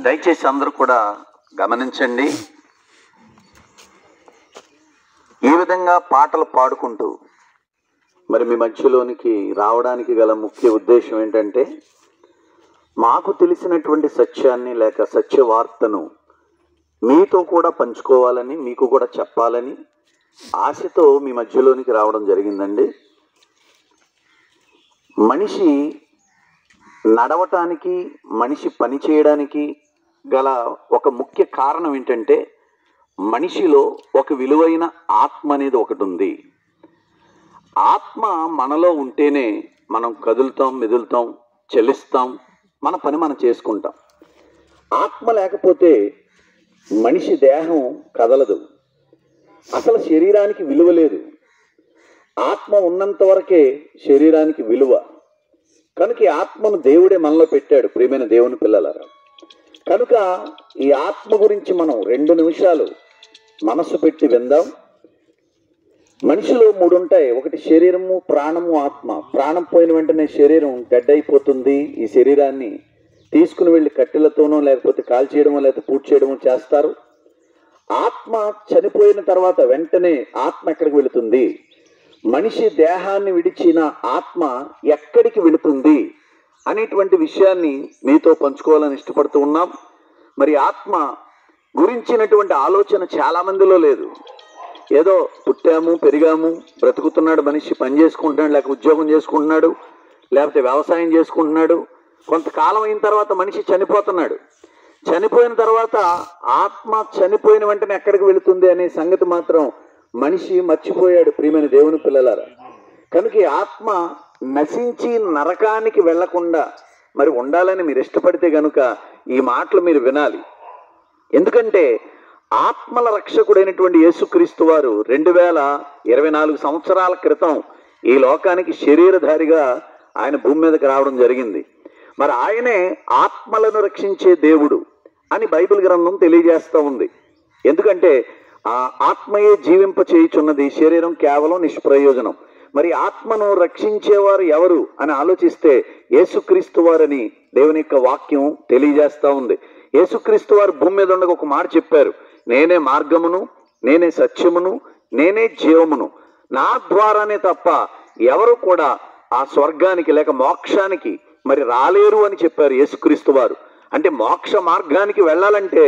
దయచేసి అందరూ కూడా గమనించండి. ఈ విధంగా పాటలు పాడుకుంటూ మరి మీ మధ్యలోనికి రావడానికి గల ముఖ్య ఉద్దేశం ఏంటంటే, మాకు తెలిసినటువంటి సత్యాన్ని లేక సత్య వార్తను మీతో కూడా పంచుకోవాలని, మీకు కూడా చెప్పాలని ఆశతో మీ మధ్యలోనికి రావడం జరిగిందండి. మనిషి నడవటానికి, మనిషి పని చేయడానికి గల ఒక ముఖ్య కారణం ఏంటంటే, మనిషిలో ఒక విలువైన ఆత్మ అనేది ఒకటి ఉంది. ఆత్మ మనలో ఉంటేనే మనం కదులుతాం, మెదులుతాం, చలిస్తాం, మన పని మనం చేసుకుంటాం. ఆత్మ లేకపోతే మనిషి దేహం కదలదు. అసలు శరీరానికి విలువ లేదు. ఆత్మ ఉన్నంత వరకే శరీరానికి విలువ. కనుక ఈ ఆత్మను దేవుడే మనలో పెట్టాడు, ప్రియమైన దేవుని పిల్లలారా. కనుక ఈ ఆత్మ గురించి మనం 2 నిమిషాలు మనసు పెట్టి విందాం. మనిషిలో 3 ఉంటాయి. ఒకటి శరీరము, ప్రాణము, ఆత్మ. ప్రాణం పోయిన వెంటనే శరీరం డెడ్ అయిపోతుంది. ఈ శరీరాన్ని తీసుకుని వెళ్ళి కట్టెలతోనో లేకపోతే కాల్చేయడమో లేకపోతే పూడ్చి చేయడమో చేస్తారు. ఆత్మ చనిపోయిన తర్వాత వెంటనే ఆత్మ ఎక్కడికి వెళుతుంది? మనిషి దేహాన్ని విడిచిన ఆత్మ ఎక్కడికి వెళుతుంది అనేటువంటి విషయాన్ని మీతో పంచుకోవాలని ఇష్టపడుతూ ఉన్నాం. మరి ఆత్మ గురించినటువంటి ఆలోచన చాలా మందిలో లేదు. ఏదో పుట్టాము, పెరిగాము, బ్రతుకుతున్నాడు మనిషి, పని చేసుకుంటున్నాడు, లేక ఉద్యోగం చేసుకుంటున్నాడు, లేకపోతే వ్యవసాయం చేసుకుంటున్నాడు. కొంతకాలం అయిన తర్వాత మనిషి చనిపోతున్నాడు. చనిపోయిన తర్వాత ఆత్మ చనిపోయిన వెంటనే ఎక్కడికి వెళుతుంది అనే సంగతి మాత్రం మనిషి మర్చిపోయాడు, ప్రియమైన దేవుని పిల్లలారా. కనుక ఈ ఆత్మ నశించి నరకానికి వెళ్లకుండా మరి ఉండాలని మీరు ఇష్టపడితే కనుక ఈ మాటలు మీరు వినాలి. ఎందుకంటే ఆత్మల రక్షకుడైనటువంటి యేసుక్రీస్తు వారు 2024 సంవత్సరాల క్రితం ఈ లోకానికి శరీరధారిగా ఆయన భూమి మీదకి రావడం జరిగింది. మరి ఆయనే ఆత్మలను రక్షించే దేవుడు అని బైబిల్ గ్రంథం తెలియజేస్తూ ఉంది. ఎందుకంటే ఆ ఆత్మయే జీవింప చేయుచున్నది, శరీరం కేవలం నిష్ప్రయోజనం. మరి ఆత్మను రక్షించేవారు ఎవరు అని ఆలోచిస్తే యేసుక్రీస్తు వారని దేవుని యొక్క వాక్యం తెలియజేస్తూ ఉంది. యేసుక్రీస్తు వారు భూమి మీద ఉండగా ఒక మాట చెప్పారు, నేనే మార్గమును, నేనే సత్యమును, నేనే జీవమును, నా ద్వారానే తప్ప ఎవరు కూడా ఆ స్వర్గానికి లేక మోక్షానికి మరి రాలేరు అని చెప్పారు యేసుక్రీస్తు వారు. అంటే మోక్ష మార్గానికి వెళ్ళాలంటే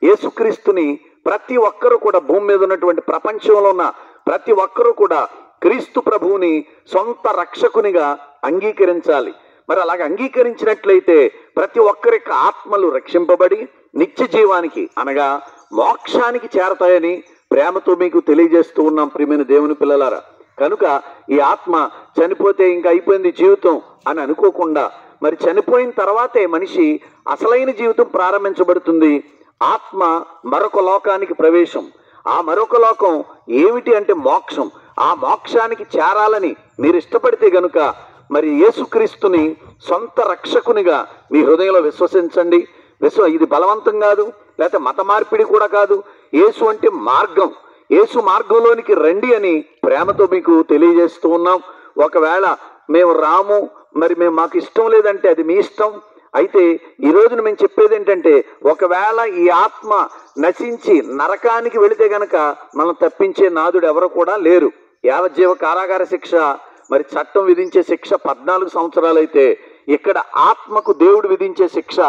యేసుక్రీస్తుని ప్రతి ఒక్కరూ కూడా, భూమి మీద ఉన్నటువంటి ప్రపంచంలో ఉన్న ప్రతి ఒక్కరూ కూడా క్రీస్తు ప్రభువుని సొంత రక్షకునిగా అంగీకరించాలి. మరి అలాగ అంగీకరించినట్లయితే ప్రతి ఒక్కరి యొక్క ఆత్మలు రక్షింపబడి నిత్య జీవానికి అనగా మోక్షానికి చేరతాయని ప్రేమతో మీకు తెలియజేస్తూ ఉన్నాం, ప్రియమైన దేవుని పిల్లలారా. కనుక ఈ ఆత్మ చనిపోతే ఇంకా అయిపోయింది జీవితం అని అనుకోకుండా, మరి చనిపోయిన తర్వాతే మనిషి అసలైన జీవితం ప్రారంభించబడుతుంది. ఆత్మ మరొక లోకానికి ప్రవేశం. ఆ మరొక లోకం ఏమిటి అంటే మోక్షం. ఆ మోక్షానికి చేరాలని మీరు ఇష్టపడితే గనుక మరి యేసుక్రీస్తుని సొంత రక్షకునిగా మీ హృదయంలో విశ్వసించండి. ఇది బలవంతం కాదు, లేకపోతే మత మార్పిడి కూడా కాదు. యేసు అంటే మార్గం. యేసు మార్గంలోనికి రండి అని ప్రేమతో మీకు తెలియజేస్తూ ఉన్నాం. ఒకవేళ మేము రాము, మరి మాకు ఇష్టం లేదంటే అది మీ ఇష్టం. అయితే ఈ రోజున మేము చెప్పేది ఏంటంటే, ఒకవేళ ఈ ఆత్మ నశించి నరకానికి వెళితే గనక మనం తప్పించే నాదుడు ఎవరు కూడా లేరు. యావజ్జీవ కారాగార శిక్ష మరి చట్టం విధించే శిక్ష 14 సంవత్సరాలు అయితే, ఇక్కడ ఆత్మకు దేవుడు విధించే శిక్ష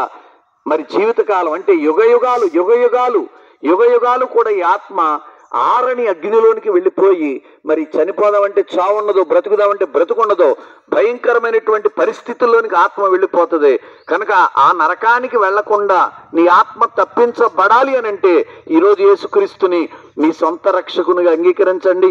మరి జీవితకాలం. అంటే యుగ యుగాలు కూడా ఈ ఆత్మ ఆరని అగ్నిలోనికి వెళ్ళిపోయి మరి చనిపోదామంటే చావు ఉండదో, బ్రతుకుదామంటే బ్రతుకుండదో, భయంకరమైనటువంటి పరిస్థితుల్లోనికి ఆత్మ వెళ్ళిపోతుంది. కనుక ఆ నరకానికి వెళ్లకుండా నీ ఆత్మ తప్పించబడాలి అని అంటే ఈరోజు యేసుక్రీస్తుని మీ సొంత రక్షకునిగా అంగీకరించండి.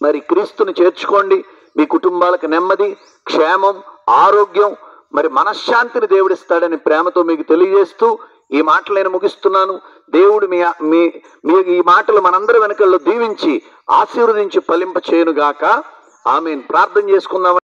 మరి క్రీస్తుని చేర్చుకోండి. మీ కుటుంబాలకు నెమ్మది, క్షేమం, ఆరోగ్యం, మరి మనశ్శాంతిని దేవుడిస్తాడని ప్రేమతో మీకు తెలియజేస్తూ ఈ మాటలు నేను ముగిస్తున్నాను. దేవుడు మీ ఈ మాటలు మనందరి వెనుకల్లో దీవించి ఆశీర్వదించి ఫలింప చేయనుగాక. ఆమేన్. ప్రార్థన చేసుకుందాం.